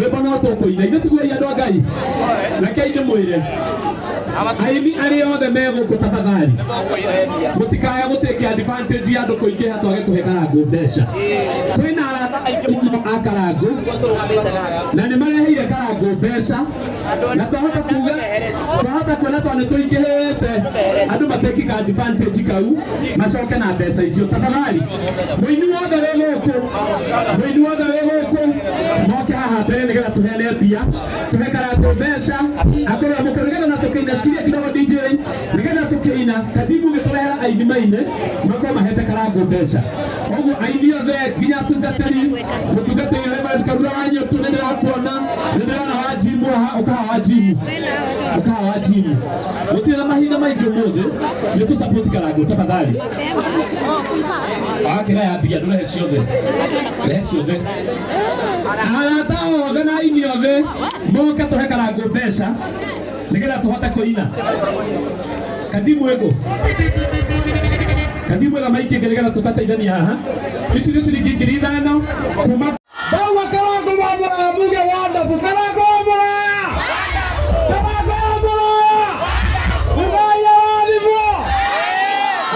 rwimbo no tukuina ithu tiguo ya ngai na kaide mwire aimi ari othe mego kutafadhali mutikaya guteke advantage ya nduko ingi hatwage kuhe Karagu mbeca kwina Karagu na ni mareheire Karagu mbeca na twahota kuga twahota kuona twane tuingihete andu matekika advantage kau macoke na mbeca icio tafadhali muini wothe wego moke haha mbere nigetha tuhene mbia tuhe Karagu mbeca akorwo mukorigana na tukiina sikia kidogo DJ nigetha tukiina katibu giturehera aini maine mako mahete Karagu mbeca oguo aini othe nginya tungatari mutungatari wewe kabla wanyu tunendera kuona nendera wajibu ukawa wajibu mutira mahina maiki mothe nitu support Karagu tafadhali akira ya bia ndure ciothe arata othe na aini othe moka tuhe Karagu mbeca nigetha tuhota kuina katibu weko katibu la maiki nigetha tutateithania haha ici ni ciringi 5,000 kuma bawa Karagu baba muge wonderful Karagu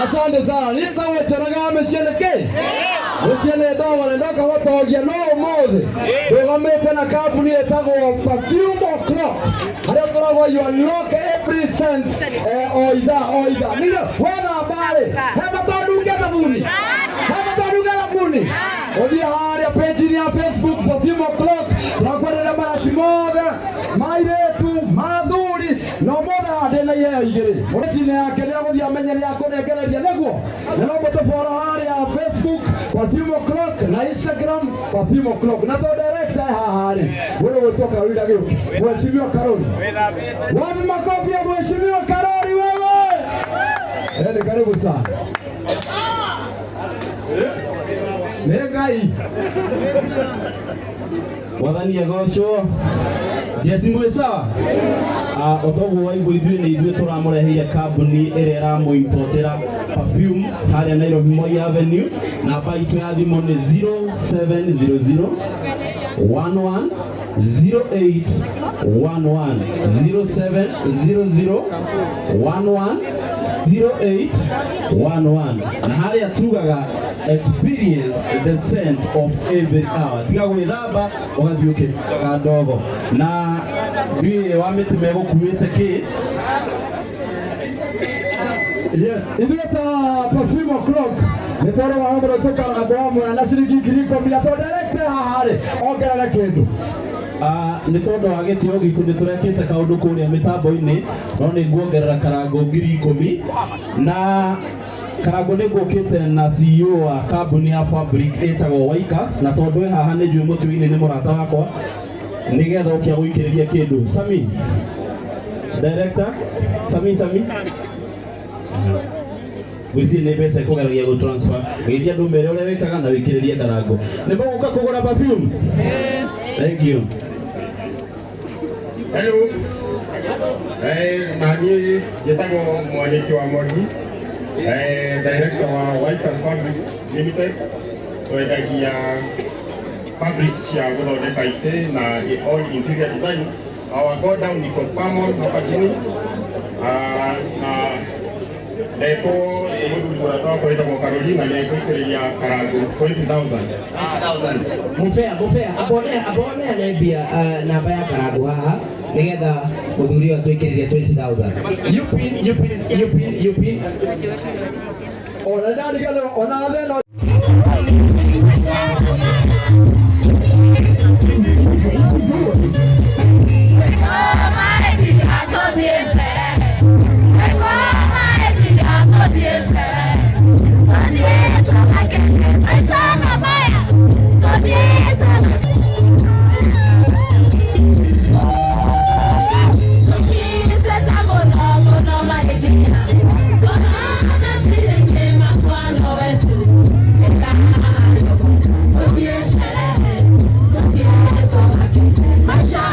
asante sana nitawe charaga amesheleke Mshele dawa ndoka watu wagia no mode dogamete na kampuni etagwo Perfume O'Clock haria koragwo you unlock every cent oida niyo wena bare hema baduga na buni odia haria page ya Facebook Perfume O'Clock nakwenda marashi mode mairetu madhuri no moda ndena ye igire mutine yake ndio guthia menyeri yako negereria neguo na no mutoforo haria Facebook Perfume O'Clock na Instagram Perfume O'Clock na to director hahari wewe utoka wila gyo mheshimiwa Karoli wapi makofi ya mheshimiwa Karoli wewe karibu sana negai wathani agocwo Jesi mwe sawa otogo wa Aibu ithuĩ nĩ ithuĩ tũramũreheire kambuni ĩrĩa ĩramũimpotera perfume harĩa Nairobi Moi Avenue namba itũ ya thimũ nĩ 0700 11 0811 0700 11 0811 na harĩa tugaga experience the scent of every hour tiga gwĩthamba ũgathiĩ ũkĩrugaga ndogo na ndiĩ wa mĩtĩ megũkuĩte kĩ yes ithuĩta Perfume O'Clock nĩtoro wa ngoro tũkaraga ndwamwe na ciringi 10,000 to director haharĩ ongerera kĩndũ nĩ tondũ wa gĩtĩo gitũ nĩ tũrekĩte kaũndũ kũrĩa mĩtambo-inĩ no nĩ nguongerera Karagu 10,000 na Karagu nĩ ngũkĩte na CEO wa kambuni ya Fabric ĩtagwo Waikas na tondũ haha nĩ njũĩ mũtũ-inĩ nĩ mũrata wakwa nigetha ũkĩa gũikĩrĩria kĩndũ Sami director Sami Wisi nĩ mbeca kũgeragia gũ transfer gĩthia ndũ mere ũrĩa wĩkaga na wĩkĩrĩrie Karagu nĩ mũgũka kũgũra perfume thank you hello nani jetagwo mwaniki wa Mogi director wa Waikas Fabrics Limited twendagia fabrics cia gũthondeka itĩ na all interior design our go down ni Cospamon hapa chini na leto mudhuri watoka kwa Carolina na kuikiria Karagu 20,000 mufea abonea naibia namba ya Karagu haha nigetha mudhuri atuikiriria 20,000 you pin ona ndani galo ona velo Masha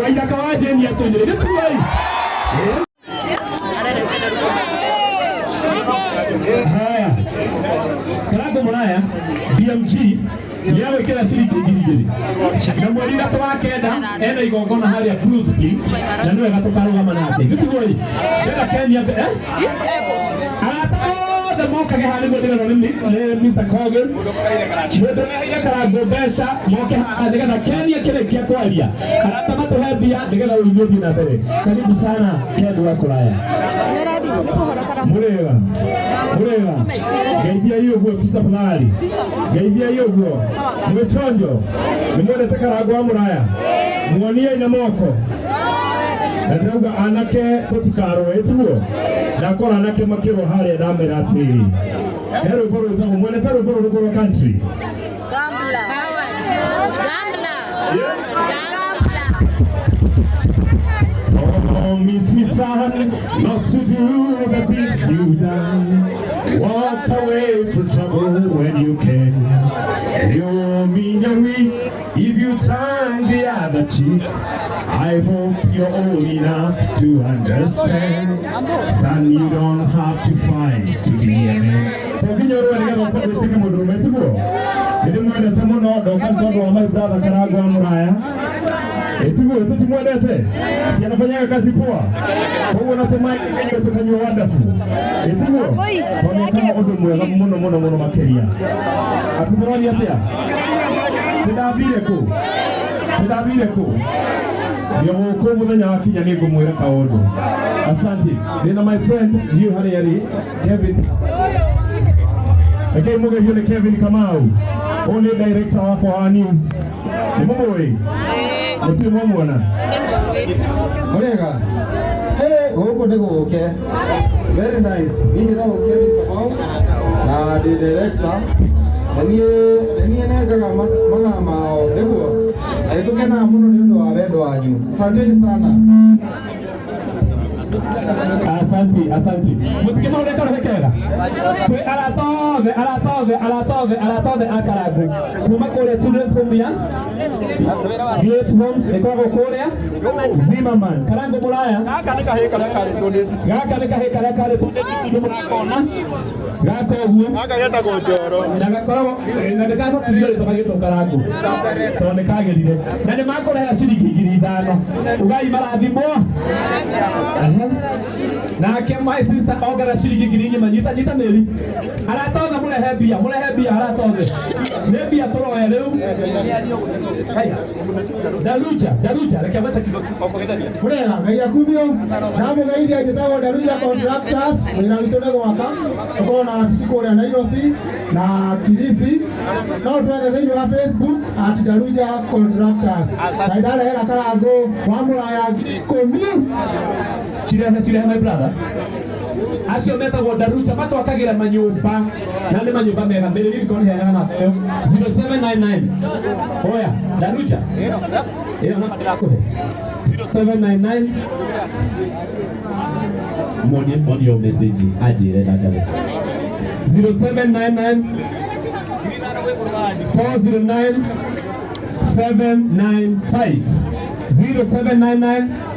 waidaka waje ni atonyere nituwai haya Karagu Muraya BMG yawe kila shiriki ngiri na mweri wa kenda ena igongona haria Bruski na niwe gatukarugama nake nituwai ndera Kenya the moka gehani bodega no ni Mr. Kogan chede ya Karagu besha moka adega na Kenya kile kia kwaria arata mato hebia dega na unyoti na mbere karibu sana Kenya wa Muraya Murega geithia hiyo guo tutafadhali geithia hiyo guo mwechonjo nimwendete Karagu wa Muraya muonie ina moko na ndauga anake tutikaroe tuo na kora anake makiro hale ndamera atiri hero boro utago mwene pero boro rugoro country Gambla Oh, miss me son, not to do the things you done. Walk away from trouble when you can. You mean you're weak if you turn the other cheek. I hope you're old enough to understand. Son, you don't have to fight to be a man. Tutimwendete si anafanya kazi poa kwa unasema Kenya tukanywa wonderful kwa kama odo mwega muno makeria atumwani atia ndabire ko yo ko muthenya wa kinya ni ngumwira kaundu asante nina my friend you hari Kevin okay muge yule Kevin Kamau only director wa news ni mumoi Mutugo mwana. Mwega. Huko ndiko okay. Very nice. Njira okay Kamau na the director. Nani anaga mama ndiko. Aitokana muno ndio wa wendo wanyu. Asanteni sana. Asante. Musikima ule kama hekera. Kwe alatove Karagu. Kuma kule children's home ya. Great homes ekwago kule. Zimmerman. Karagu Muraya. Gaka nika hekara kale tunde mukona. Gako huo. Gaka geta gojoro. Ndagakoro ndagakazo tuliyo tobagito Karagu. Tone kagelire. Nani makora ya shiriki ngiri 5. Ugai marathimo. Na my sister ogara shiriki ngiri nyita meri. Aratoga mulehebia aratoga. Nebia toroya leo. Haya. Daruja reke bata kigokogethania. Murega ngai kumio na mugaidi agitago Daruja contractors wina witone gwaka. Tukona siko ya Nairobi na Kilifi. Na twende thini wa Facebook @Daruja contractors. Na idara hera Karagu wa Muraya komi. Sira my brother. Asio meta go Daruja bato akagira manyumba na ne manyumba mega mbere ni koni yana na 0799 oya Daruja na ko 0799 audio message ajire na kale 0799 409 795 0799